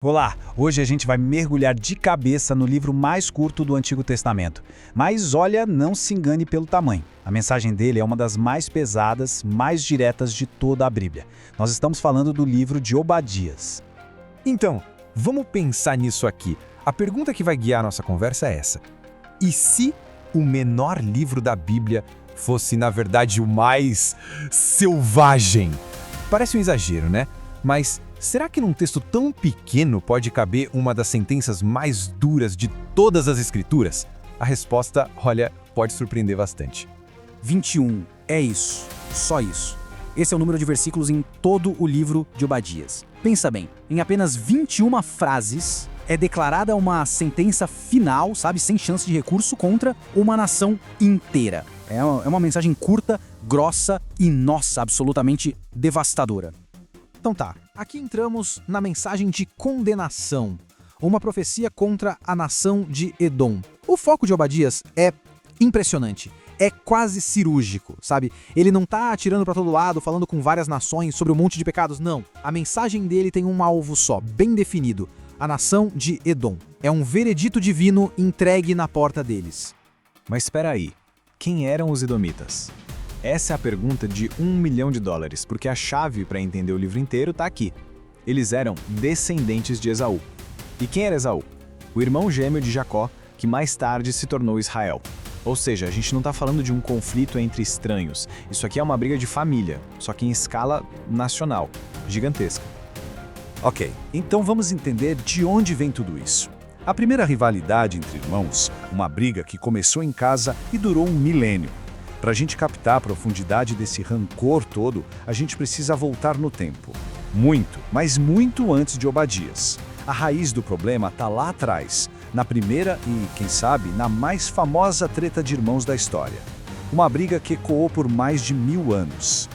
Olá! Hoje a gente vai mergulhar de cabeça no livro mais curto do Antigo Testamento. Mas olha, não se engane pelo tamanho. A mensagem dele é uma das mais pesadas, mais diretas de toda a Bíblia. Nós estamos falando do livro de Obadias. Então, vamos pensar nisso aqui. A pergunta que vai guiar a nossa conversa é essa: e se o menor livro da Bíblia fosse, na verdade, o mais selvagem? Parece um exagero, né? Mas será que num texto tão pequeno pode caber uma das sentenças mais duras de todas as Escrituras? A resposta, olha, pode surpreender bastante. 21. É isso. Só isso. Esse é o número de versículos em todo o livro de Obadias. Pensa bem, em apenas 21 frases é declarada uma sentença final, sabe, sem chance de recurso, contra uma nação inteira. É uma mensagem curta, grossa e, nossa, absolutamente devastadora. Então tá, aqui entramos na mensagem de condenação, uma profecia contra a nação de Edom. O foco de Obadias é impressionante, é quase cirúrgico, sabe? Ele não tá atirando pra todo lado, falando com várias nações sobre um monte de pecados, não. A mensagem dele tem um alvo só, bem definido: a nação de Edom. É um veredito divino entregue na porta deles. Mas espera aí, quem eram os edomitas? Essa é a pergunta de $1 milhão, porque a chave para entender o livro inteiro está aqui. Eles eram descendentes de Esaú. E quem era Esaú? O irmão gêmeo de Jacó, que mais tarde se tornou Israel. Ou seja, a gente não está falando de um conflito entre estranhos. Isso aqui é uma briga de família, só que em escala nacional, gigantesca. Ok, então vamos entender de onde vem tudo isso. A primeira rivalidade entre irmãos, uma briga que começou em casa e durou um milênio. Para a gente captar a profundidade desse rancor todo, a gente precisa voltar no tempo. Muito, mas muito antes de Obadias. A raiz do problema está lá atrás, na primeira e, quem sabe, na mais famosa treta de irmãos da história. Uma briga que ecoou por mais de 1000 anos.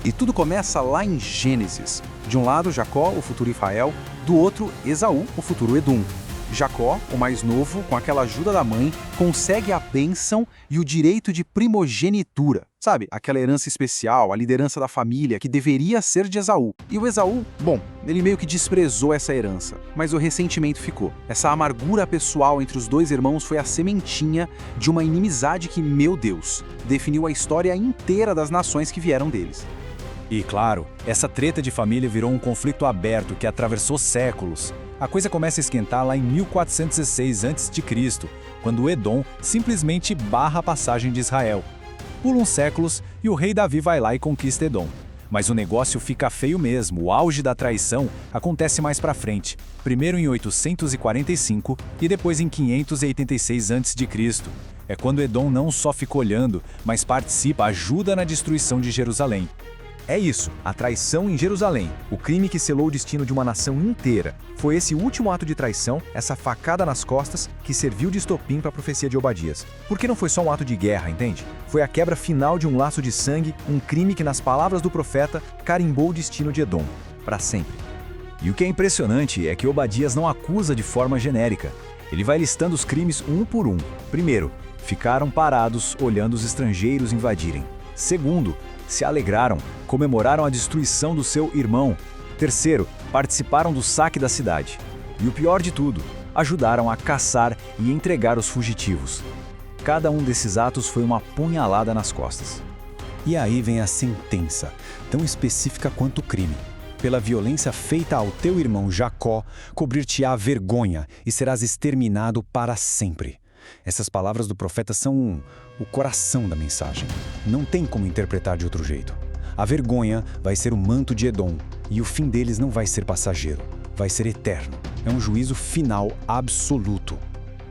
E tudo começa lá em Gênesis. De um lado, Jacó, o futuro Israel, do outro, Esaú, o futuro Edom. Jacó, o mais novo, com aquela ajuda da mãe, consegue a bênção e o direito de primogenitura. Sabe, aquela herança especial, a liderança da família, que deveria ser de Esaú. E o Esaú, bom, ele meio que desprezou essa herança, mas o ressentimento ficou. Essa amargura pessoal entre os dois irmãos foi a sementinha de uma inimizade que, meu Deus, definiu a história inteira das nações que vieram deles. E claro, essa treta de família virou um conflito aberto que atravessou séculos. A coisa começa a esquentar lá em 1416 a.C., quando Edom simplesmente barra a passagem de Israel. Pulam séculos e o rei Davi vai lá e conquista Edom. Mas o negócio fica feio mesmo, o auge da traição acontece mais pra frente, primeiro em 845 e depois em 586 a.C. É quando Edom não só fica olhando, mas participa, ajuda na destruição de Jerusalém. É isso, a traição em Jerusalém, o crime que selou o destino de uma nação inteira. Foi esse último ato de traição, essa facada nas costas, que serviu de estopim para a profecia de Obadias. Porque não foi só um ato de guerra, entende? Foi a quebra final de um laço de sangue, um crime que, nas palavras do profeta, carimbou o destino de Edom, para sempre. E o que é impressionante é que Obadias não acusa de forma genérica. Ele vai listando os crimes um por um. Primeiro, ficaram parados olhando os estrangeiros invadirem. Segundo, se alegraram, comemoraram a destruição do seu irmão. Terceiro, participaram do saque da cidade. E o pior de tudo, ajudaram a caçar e entregar os fugitivos. Cada um desses atos foi uma punhalada nas costas. E aí vem a sentença, tão específica quanto o crime. Pela violência feita ao teu irmão Jacó, cobrir-te-á vergonha e serás exterminado para sempre. Essas palavras do profeta são o coração da mensagem. Não tem como interpretar de outro jeito. A vergonha vai ser o manto de Edom, e o fim deles não vai ser passageiro, vai ser eterno. É um juízo final absoluto.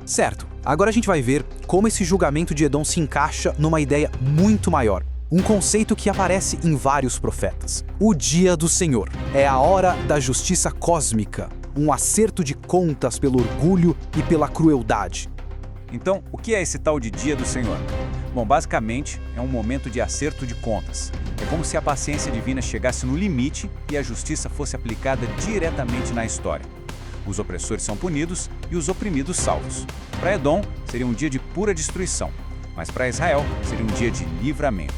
Certo, agora a gente vai ver como esse julgamento de Edom se encaixa numa ideia muito maior. Um conceito que aparece em vários profetas. O dia do Senhor. É a hora da justiça cósmica. Um acerto de contas pelo orgulho e pela crueldade. Então, o que é esse tal de Dia do Senhor? Bom, basicamente, é um momento de acerto de contas. É como se a paciência divina chegasse no limite e a justiça fosse aplicada diretamente na história. Os opressores são punidos e os oprimidos salvos. Para Edom, seria um dia de pura destruição, mas para Israel, seria um dia de livramento.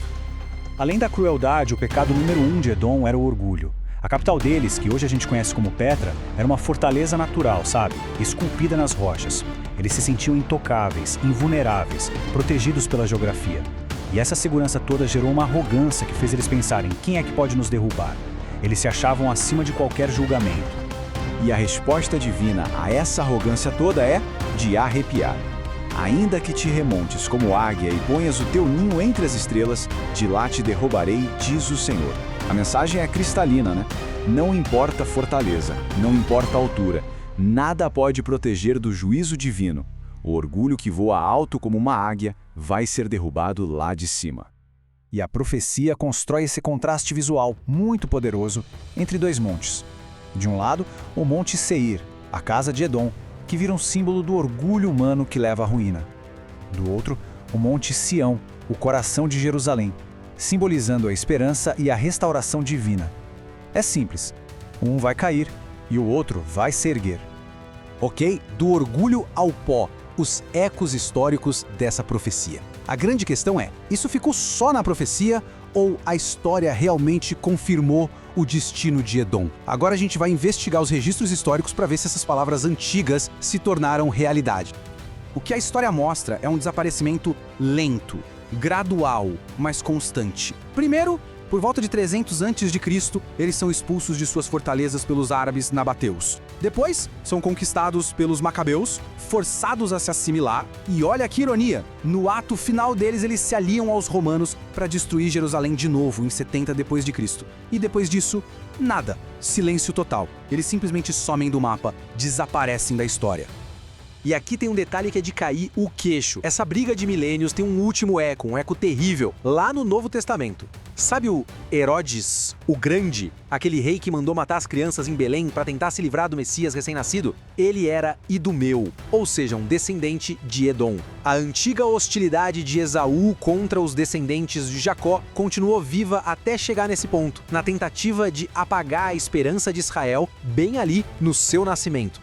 Além da crueldade, o pecado número 1 de Edom era o orgulho. A capital deles, que hoje a gente conhece como Petra, era uma fortaleza natural, sabe? Esculpida nas rochas. Eles se sentiam intocáveis, invulneráveis, protegidos pela geografia. E essa segurança toda gerou uma arrogância que fez eles pensarem: quem é que pode nos derrubar? Eles se achavam acima de qualquer julgamento. E a resposta divina a essa arrogância toda é de arrepiar. Ainda que te remontes como águia e ponhas o teu ninho entre as estrelas, de lá te derrubarei, diz o Senhor. A mensagem é cristalina, né? Não importa a fortaleza, não importa a altura, nada pode proteger do juízo divino. O orgulho que voa alto como uma águia vai ser derrubado lá de cima. E a profecia constrói esse contraste visual muito poderoso entre dois montes. De um lado, o Monte Seir, a casa de Edom, que vira um símbolo do orgulho humano que leva à ruína. Do outro, o Monte Sião, o coração de Jerusalém, simbolizando a esperança e a restauração divina. É simples, um vai cair e o outro vai se erguer. Ok? Do orgulho ao pó, os ecos históricos dessa profecia. A grande questão é, isso ficou só na profecia ou a história realmente confirmou o destino de Edom? Agora a gente vai investigar os registros históricos para ver se essas palavras antigas se tornaram realidade. O que a história mostra é um desaparecimento lento, gradual, mas constante. Primeiro, por volta de 300 a.C., eles são expulsos de suas fortalezas pelos árabes nabateus. Depois, são conquistados pelos macabeus, forçados a se assimilar, e olha que ironia, no ato final deles eles se aliam aos romanos para destruir Jerusalém de novo em 70 d.C. E depois disso, nada, silêncio total. Eles simplesmente somem do mapa, desaparecem da história. E aqui tem um detalhe que é de cair o queixo. Essa briga de milênios tem um último eco, um eco terrível, lá no Novo Testamento. Sabe o Herodes, o Grande, aquele rei que mandou matar as crianças em Belém para tentar se livrar do Messias recém-nascido? Ele era idumeu, ou seja, um descendente de Edom. A antiga hostilidade de Esaú contra os descendentes de Jacó continuou viva até chegar nesse ponto, na tentativa de apagar a esperança de Israel bem ali no seu nascimento.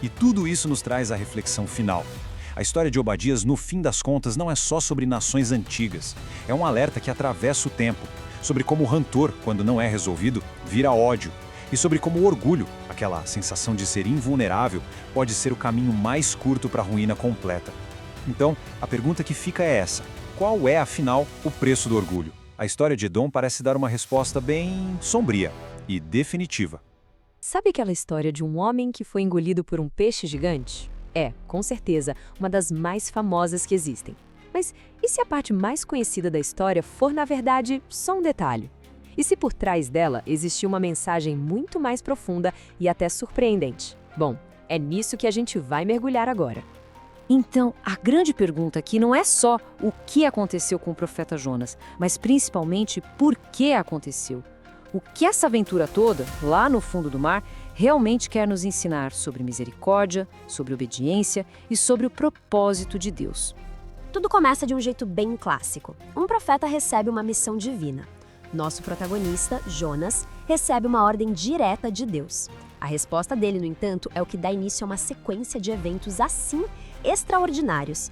E tudo isso nos traz a reflexão final. A história de Obadias, no fim das contas, não é só sobre nações antigas. É um alerta que atravessa o tempo, sobre como o rancor, quando não é resolvido, vira ódio. E sobre como o orgulho, aquela sensação de ser invulnerável, pode ser o caminho mais curto para a ruína completa. Então, a pergunta que fica é essa: qual é, afinal, o preço do orgulho? A história de Edom parece dar uma resposta bem sombria e definitiva. Sabe aquela história de um homem que foi engolido por um peixe gigante? É, com certeza, uma das mais famosas que existem. Mas e se a parte mais conhecida da história for, na verdade, só um detalhe? E se por trás dela existir uma mensagem muito mais profunda e até surpreendente? Bom, é nisso que a gente vai mergulhar agora. Então, a grande pergunta aqui não é só o que aconteceu com o profeta Jonas, mas principalmente por que aconteceu. O que essa aventura toda, lá no fundo do mar, realmente quer nos ensinar sobre misericórdia, sobre obediência e sobre o propósito de Deus. Tudo começa de um jeito bem clássico. Um profeta recebe uma missão divina. Nosso protagonista, Jonas, recebe uma ordem direta de Deus. A resposta dele, no entanto, é o que dá início a uma sequência de eventos assim extraordinários.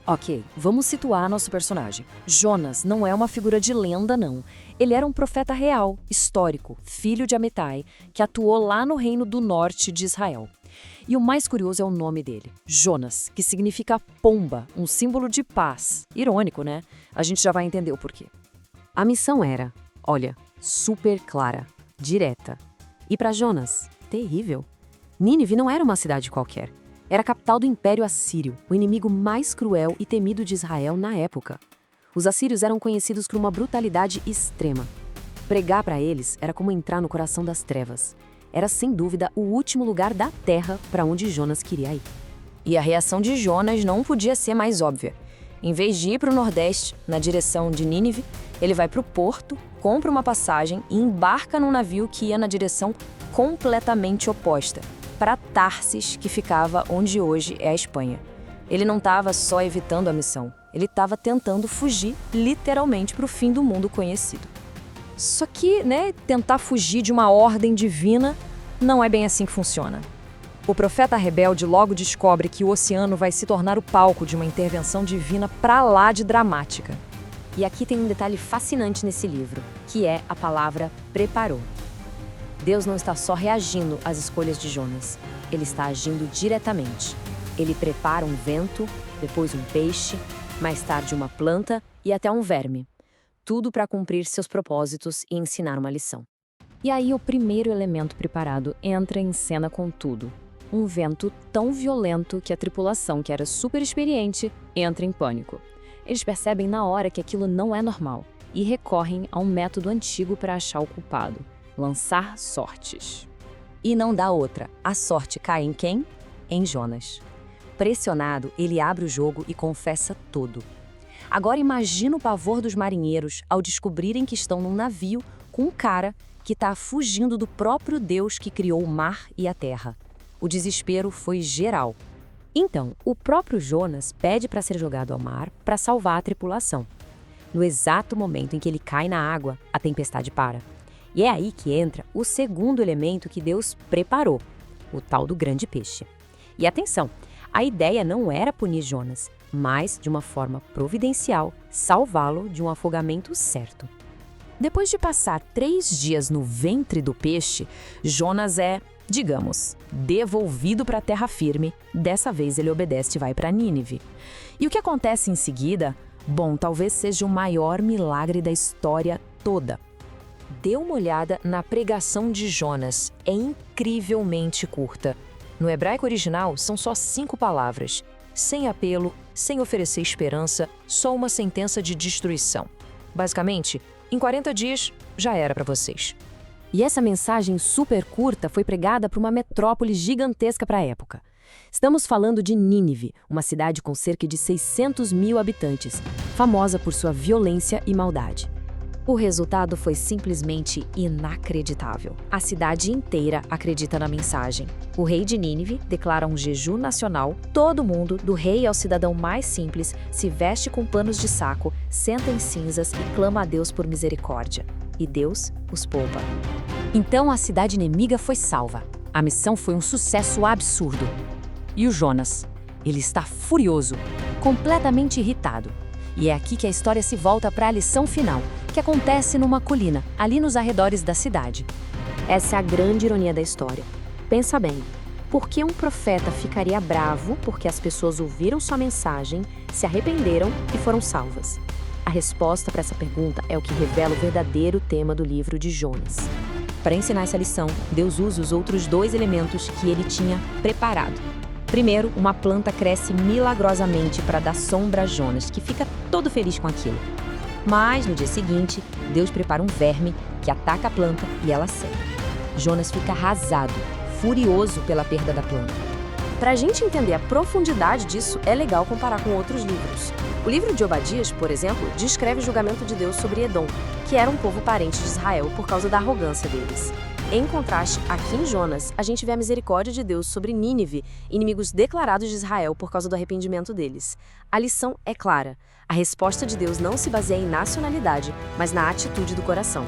Ok, vamos situar nosso personagem. Jonas não é uma figura de lenda, não. Ele era um profeta real, histórico, filho de Amitai, que atuou lá no reino do norte de Israel. E o mais curioso é o nome dele, Jonas, que significa pomba, um símbolo de paz. Irônico, né? A gente já vai entender o porquê. A missão era, olha, super clara, direta. E para Jonas, terrível. Nínive não era uma cidade qualquer. Era a capital do Império Assírio, o inimigo mais cruel e temido de Israel na época. Os assírios eram conhecidos por uma brutalidade extrema. Pregar para eles era como entrar no coração das trevas. Era, sem dúvida, o último lugar da terra para onde Jonas queria ir. E a reação de Jonas não podia ser mais óbvia. Em vez de ir para o Nordeste, na direção de Nínive, ele vai para o porto, compra uma passagem e embarca num navio que ia na direção completamente oposta, para Tarsis, que ficava onde hoje é a Espanha. Ele não estava só evitando a missão, ele estava tentando fugir, literalmente, para o fim do mundo conhecido. Só que, tentar fugir de uma ordem divina não é bem assim que funciona. O profeta rebelde logo descobre que o oceano vai se tornar o palco de uma intervenção divina pra lá de dramática. E aqui tem um detalhe fascinante nesse livro, que é a palavra preparou. Deus não está só reagindo às escolhas de Jonas, ele está agindo diretamente. Ele prepara um vento, depois um peixe, mais tarde uma planta e até um verme. Tudo para cumprir seus propósitos e ensinar uma lição. E aí o primeiro elemento preparado entra em cena com tudo. Um vento tão violento que a tripulação, que era super experiente, entra em pânico. Eles percebem na hora que aquilo não é normal e recorrem a um método antigo para achar o culpado: lançar sortes. E não dá outra. A sorte cai em quem? Em Jonas. Pressionado, ele abre o jogo e confessa tudo. Agora imagina o pavor dos marinheiros ao descobrirem que estão num navio com um cara que está fugindo do próprio Deus que criou o mar e a terra. O desespero foi geral. Então, o próprio Jonas pede para ser jogado ao mar para salvar a tripulação. No exato momento em que ele cai na água, a tempestade para. E é aí que entra o segundo elemento que Deus preparou, o tal do grande peixe. E atenção, a ideia não era punir Jonas, mas, de uma forma providencial, salvá-lo de um afogamento certo. Depois de passar 3 dias no ventre do peixe, Jonas é, digamos, devolvido para a terra firme. Dessa vez ele obedece e vai para Nínive. E o que acontece em seguida? Bom, talvez seja o maior milagre da história toda. Dê uma olhada na pregação de Jonas, é incrivelmente curta. No hebraico original, são só 5 palavras, sem apelo, sem oferecer esperança, só uma sentença de destruição. Basicamente, em 40 dias, já era para vocês. E essa mensagem super curta foi pregada para uma metrópole gigantesca para a época. Estamos falando de Nínive, uma cidade com cerca de 600 mil habitantes, famosa por sua violência e maldade. O resultado foi simplesmente inacreditável. A cidade inteira acredita na mensagem. O rei de Nínive declara um jejum nacional. Todo mundo, do rei ao cidadão mais simples, se veste com panos de saco, senta em cinzas e clama a Deus por misericórdia. E Deus os poupa. Então a cidade inimiga foi salva. A missão foi um sucesso absurdo. E o Jonas? Ele está furioso, completamente irritado. E é aqui que a história se volta para a lição final, que acontece numa colina, ali nos arredores da cidade. Essa é a grande ironia da história. Pensa bem, por que um profeta ficaria bravo porque as pessoas ouviram sua mensagem, se arrependeram e foram salvas? A resposta para essa pergunta é o que revela o verdadeiro tema do livro de Jonas. Para ensinar essa lição, Deus usa os outros 2 elementos que ele tinha preparado. Primeiro, uma planta cresce milagrosamente para dar sombra a Jonas, que fica todo feliz com aquilo. Mas, no dia seguinte, Deus prepara um verme que ataca a planta e ela seca. Jonas fica arrasado, furioso pela perda da planta. Para a gente entender a profundidade disso, é legal comparar com outros livros. O livro de Obadias, por exemplo, descreve o julgamento de Deus sobre Edom, que era um povo parente de Israel por causa da arrogância deles. Em contraste, aqui em Jonas, a gente vê a misericórdia de Deus sobre Nínive, inimigos declarados de Israel por causa do arrependimento deles. A lição é clara. A resposta de Deus não se baseia em nacionalidade, mas na atitude do coração.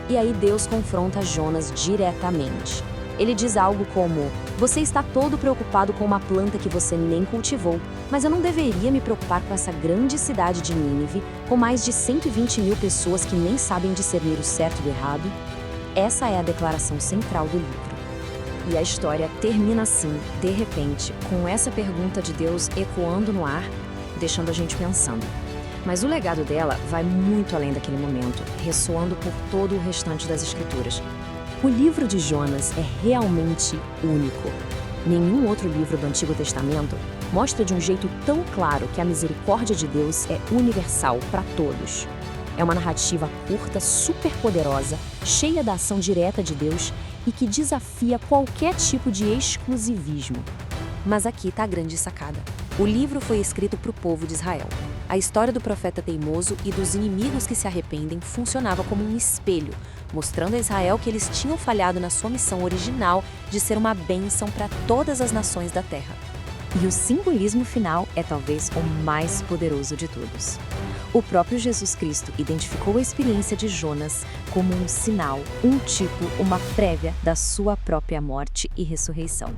E aí Deus confronta Jonas diretamente. Ele diz algo como: você está todo preocupado com uma planta que você nem cultivou, mas eu não deveria me preocupar com essa grande cidade de Nínive, com mais de 120 mil pessoas que nem sabem discernir o certo do errado? Essa é a declaração central do livro. E a história termina assim, de repente, com essa pergunta de Deus ecoando no ar, deixando a gente pensando. Mas o legado dela vai muito além daquele momento, ressoando por todo o restante das Escrituras. O livro de Jonas é realmente único. Nenhum outro livro do Antigo Testamento mostra de um jeito tão claro que a misericórdia de Deus é universal para todos. É uma narrativa curta, super poderosa, cheia da ação direta de Deus e que desafia qualquer tipo de exclusivismo. Mas aqui está a grande sacada. O livro foi escrito para o povo de Israel. A história do profeta teimoso e dos inimigos que se arrependem funcionava como um espelho, mostrando a Israel que eles tinham falhado na sua missão original de ser uma bênção para todas as nações da terra. E o simbolismo final é talvez o mais poderoso de todos. O próprio Jesus Cristo identificou a experiência de Jonas como um sinal, um tipo, uma prévia da sua própria morte e ressurreição.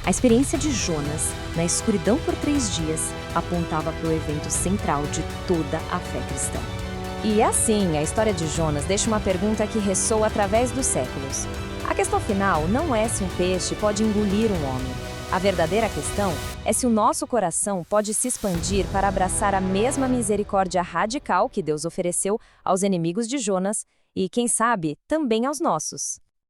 A experiência de Jonas, na escuridão por 3 dias, apontava para o evento central de toda a fé cristã. E assim, a história de Jonas deixa uma pergunta que ressoa através dos séculos. A questão final não é se um peixe pode engolir um homem. A verdadeira questão é se o nosso coração pode se expandir para abraçar a mesma misericórdia radical que Deus ofereceu aos inimigos de Jonas e, quem sabe, também aos nossos.